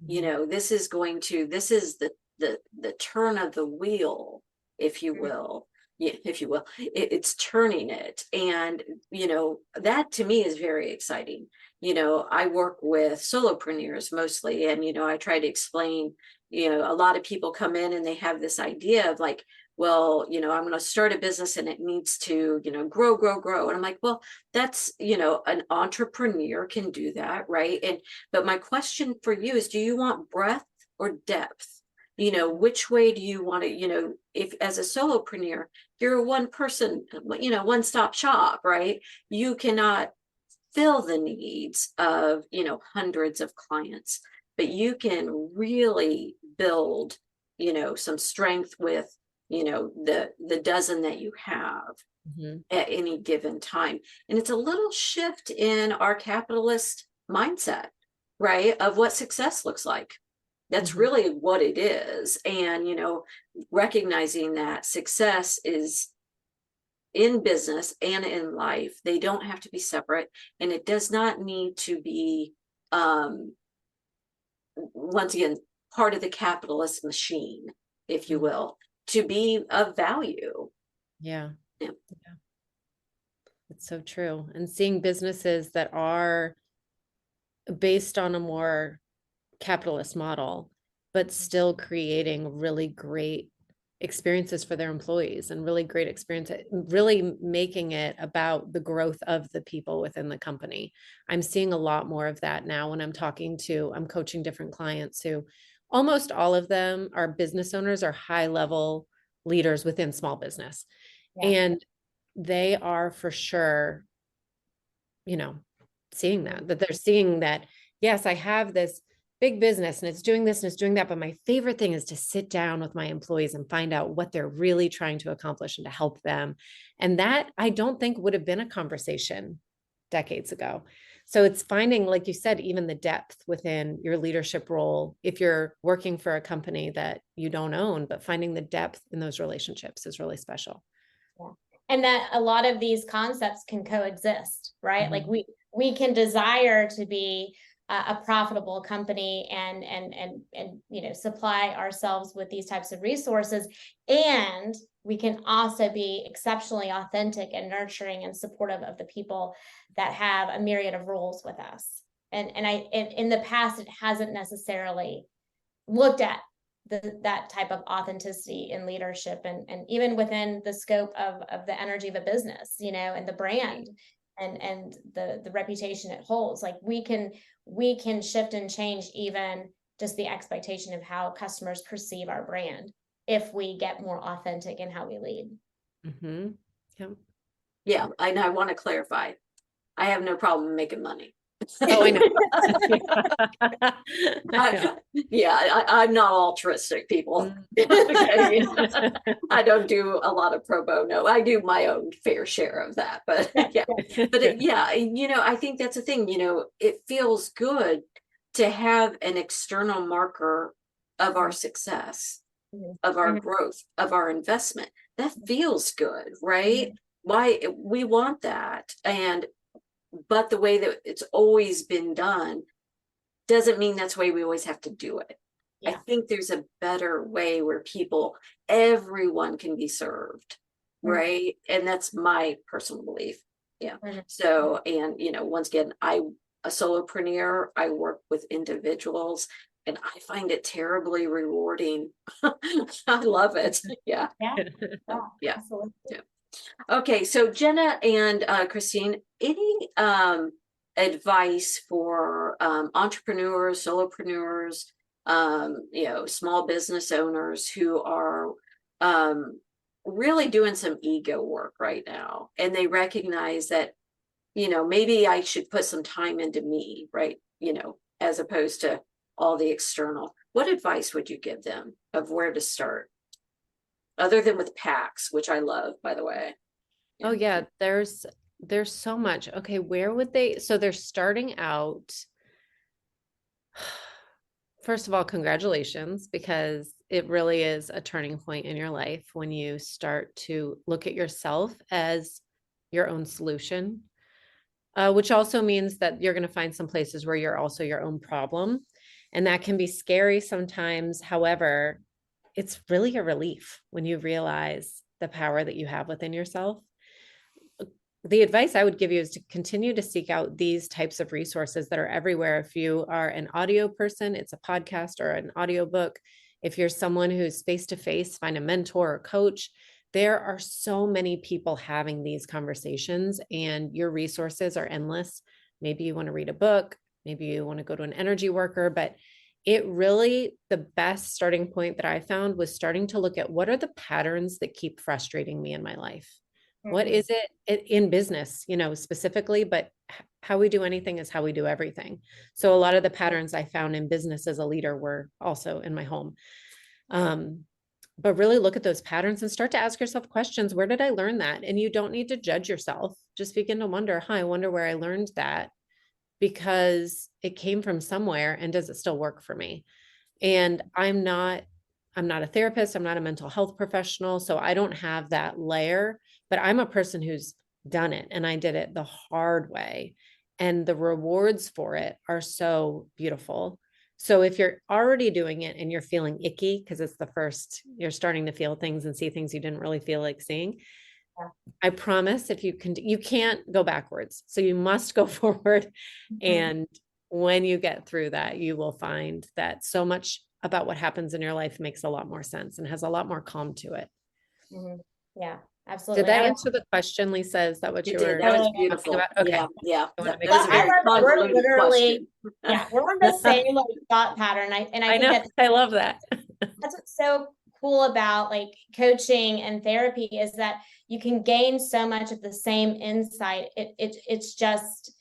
You know, this is the turn of the wheel, if you will. It's turning it. And, you know, that to me is very exciting. You know, I work with solopreneurs mostly, and, you know, I try to explain, you know, a lot of people come in and they have this idea of like, well, you know, I'm going to start a business and it needs to, you know, grow. And I'm like, well, that's, you know, an entrepreneur can do that, right? But my question for you is, do you want breadth or depth? You know, which way do you want to, you know, if as a solopreneur, you're a one person, you know, one-stop shop, right? You cannot fill the needs of, you know, hundreds of clients, but you can really build, you know, some strength with, you know, the dozen that you have at any given time. And it's a little shift in our capitalist mindset, right, of what success looks like. That's really what it is. And, you know, recognizing that success is in business and in life, they don't have to be separate, and it does not need to be once again, part of the capitalist machine, if you will, to be of value. Yeah. Yeah. Yeah. It's so true. And seeing businesses that are based on a more capitalist model, but still creating really great experiences for their employees and really great experience, really making it about the growth of the people within the company. I'm seeing a lot more of that now when I'm coaching different clients who almost all of them are business owners or high level leaders within small business. Yeah. And they are for sure, seeing that they're seeing that, yes, I have this big business and it's doing this and it's doing that. But my favorite thing is to sit down with my employees and find out what they're really trying to accomplish and to help them. And that I don't think would have been a conversation decades ago. So it's finding, like you said, even the depth within your leadership role, if you're working for a company that you don't own, but finding the depth in those relationships is really special. Yeah. And that a lot of these concepts can coexist, right? Mm-hmm. Like we can desire to be a profitable company and supply ourselves with these types of resources, and we can also be exceptionally authentic and nurturing and supportive of the people that have a myriad of roles with us. And in the past, it hasn't necessarily looked at that type of authenticity in leadership, and even within the scope of the energy of a business, and the brand and the reputation it holds. Like we can shift and change even just the expectation of how customers perceive our brand if we get more authentic in how we lead. Mm-hmm. Yeah. Yeah, I want to clarify. I have no problem making money. Oh, I know. I'm not altruistic, people. I don't do a lot of pro bono. I do my own fair share of that, but yeah. But I think that's the thing. It feels good to have an external marker of our success, of our growth, of our investment. That feels good, right? Why we want that, but the way that it's always been done doesn't mean that's the way we always have to do it. I think there's a better way where everyone can be served, right? And that's my personal belief. Yeah. So, and once again, I'm a solopreneur. I work with individuals and I find it terribly rewarding. I love it. Yeah. Yeah. Absolutely. Yeah. Okay, so Jena and Christine, any advice for entrepreneurs, solopreneurs, small business owners who are really doing some ego work right now, and they recognize that, maybe I should put some time into me, right? As opposed to all the external. What advice would you give them of where to start? Other than with packs, which I love, by the way. Oh yeah, there's so much. Okay, where would so they're starting out. First of all, congratulations, because it really is a turning point in your life when you start to look at yourself as your own solution, which also means that you're going to find some places where you're also your own problem. And that can be scary sometimes. However, it's really a relief when you realize the power that you have within yourself. The advice I would give you is to continue to seek out these types of resources that are everywhere. If you are an audio person, it's a podcast or an audiobook. If you're someone who's face-to-face, find a mentor or coach. There are so many people having these conversations and your resources are endless. Maybe you want to read a book, maybe you want to go to an energy worker, but the best starting point that I found was starting to look at what are the patterns that keep frustrating me in my life. What is it in business, specifically, but how we do anything is how we do everything. So a lot of the patterns I found in business as a leader were also in my home. But really look at those patterns and start to ask yourself questions. Where did I learn that? And you don't need to judge yourself. Just begin to wonder, I wonder where I learned that, because it came from somewhere, and does it still work for me? And I'm not a therapist. I'm not a mental health professional. So I don't have that layer, but I'm a person who's done it, and I did it the hard way. And the rewards for it are so beautiful. So if you're already doing it and you're feeling icky because it's the first, you're starting to feel things and see things you didn't really feel like seeing. Yeah. I promise if you can, you can't go backwards. So you must go forward. And when you get through that, you will find that so much about what happens in your life makes a lot more sense and has a lot more calm to it. Yeah, absolutely. Did that answer the question, Lisa? Is that what You you did. were That was talking beautiful. about? Okay. Yeah. I wanna That make was a sure. I very love that we're convoluted literally, question. we're on the same like thought pattern. And I I think know. that's I love that. what's so cool about like coaching and therapy is that you can gain so much of the same insight. It's just,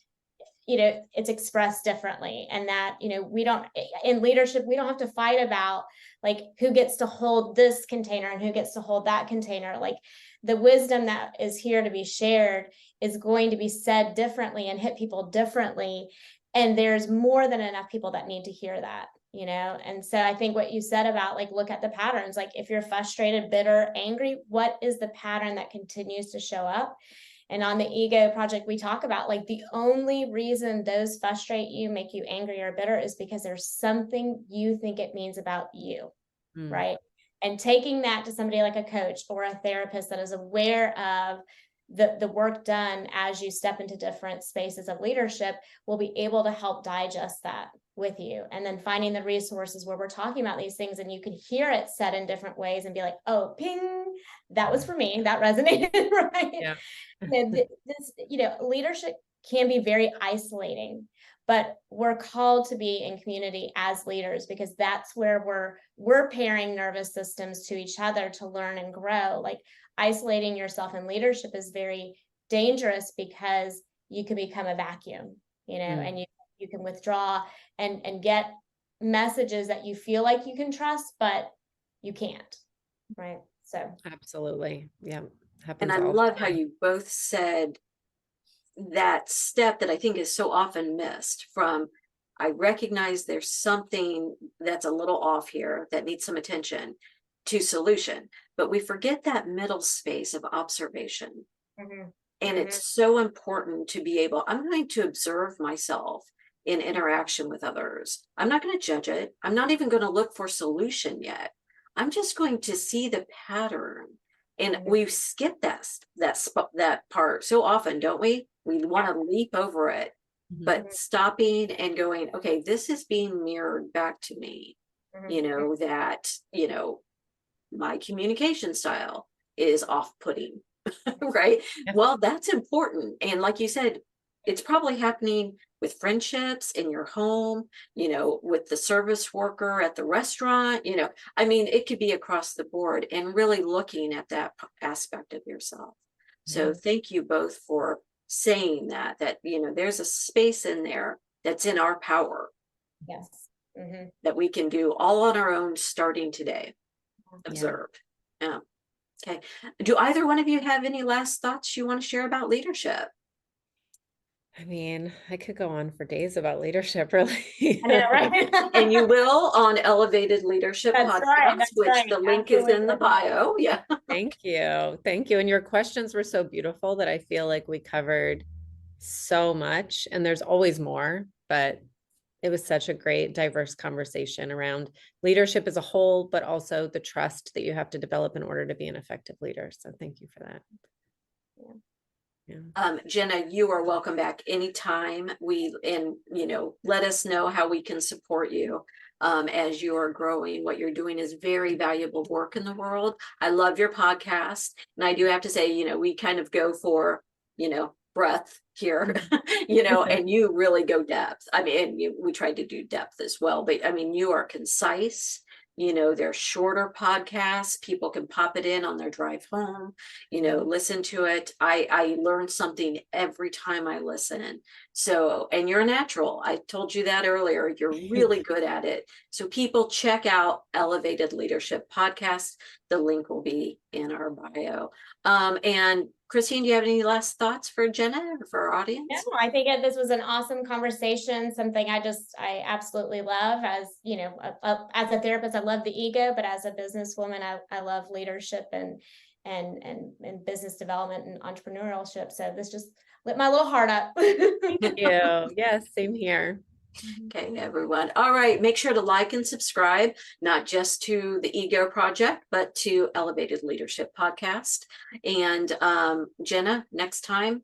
it's expressed differently. And that, we don't, in leadership, we don't have to fight about like who gets to hold this container and who gets to hold that container. Like the wisdom that is here to be shared is going to be said differently and hit people differently. And there's more than enough people that need to hear that. And so I think what you said about like, look at the patterns, like if you're frustrated, bitter, angry, what is the pattern that continues to show up? And on the ego project, we talk about like the only reason those frustrate you, make you angry or bitter is because there's something you think it means about you, right? And taking that to somebody like a coach or a therapist that is aware of the work done as you step into different spaces of leadership will be able to help digest that with you. And then finding the resources where we're talking about these things and you can hear it said in different ways and be like, oh, ping, that was for me. That resonated, right? Yeah. Leadership can be very isolating, but we're called to be in community as leaders because that's where we're pairing nervous systems to each other to learn and grow. Like isolating yourself in leadership is very dangerous because you can become a vacuum, and you can withdraw and get messages that you feel like you can trust, but you can't, right? So Absolutely. Yeah. And I love how you both said that step that I think is so often missed from, I recognize there's something that's a little off here that needs some attention, to solution, but we forget that middle space of observation. And it's so important to be able, I'm going to observe myself in interaction with others. I'm not going to judge it. I'm not even going to look for solution yet. I'm just going to see the pattern. And we skip that part so often, don't we? We want to leap over it, but stopping and going, okay, this is being mirrored back to me. That, my communication style is off-putting, right? Yeah. Well, that's important. And like you said, it's probably happening with friendships in your home, with the service worker at the restaurant, it could be across the board, and really looking at that aspect of yourself. So thank you both for saying that there's a space in there that's in our power. Yes. That we can do all on our own starting today. Observe. Yeah. Okay. Do either one of you have any last thoughts you want to share about leadership? I could go on for days about leadership, really. I know, right? And you will on Elevated Leadership That's Podcast, right, that's which right. the link is in the bio. Yeah. Thank you. Thank you. And your questions were so beautiful that I feel like we covered so much, and there's always more, but it was such a great, diverse conversation around leadership as a whole, but also the trust that you have to develop in order to be an effective leader. So thank you for that. Yeah. Jena, you are welcome back anytime. Let us know how we can support you as you are growing. What you're doing is very valuable work in the world. I love your podcast. And I do have to say, we kind of go for, breadth here, and you really go depth. We tried to do depth as well, but you are concise. They're shorter podcasts. People can pop it in on their drive home, listen to it. I learn something every time I listen. So, and you're a natural. I told you that earlier. You're really good at it. So people check out Elevated Leadership Podcast. The link will be in our bio. And Christine, do you have any last thoughts for Jena or for our audience? No, I think this was an awesome conversation. Something I absolutely love. As as a therapist, I love the ego, but as a businesswoman, I love leadership and business development and entrepreneurship. So this just lit my little heart up. Thank you. Yes, same here. Okay, everyone. All right. Make sure to like and subscribe, not just to the Ego Project, but to Elevated Leadership Podcast. And Jena, next time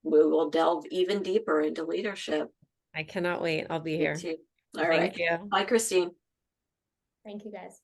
we will delve even deeper into leadership. I cannot wait. I'll be Me here. too. All Thank right. you. Bye, Christine. Thank you, guys.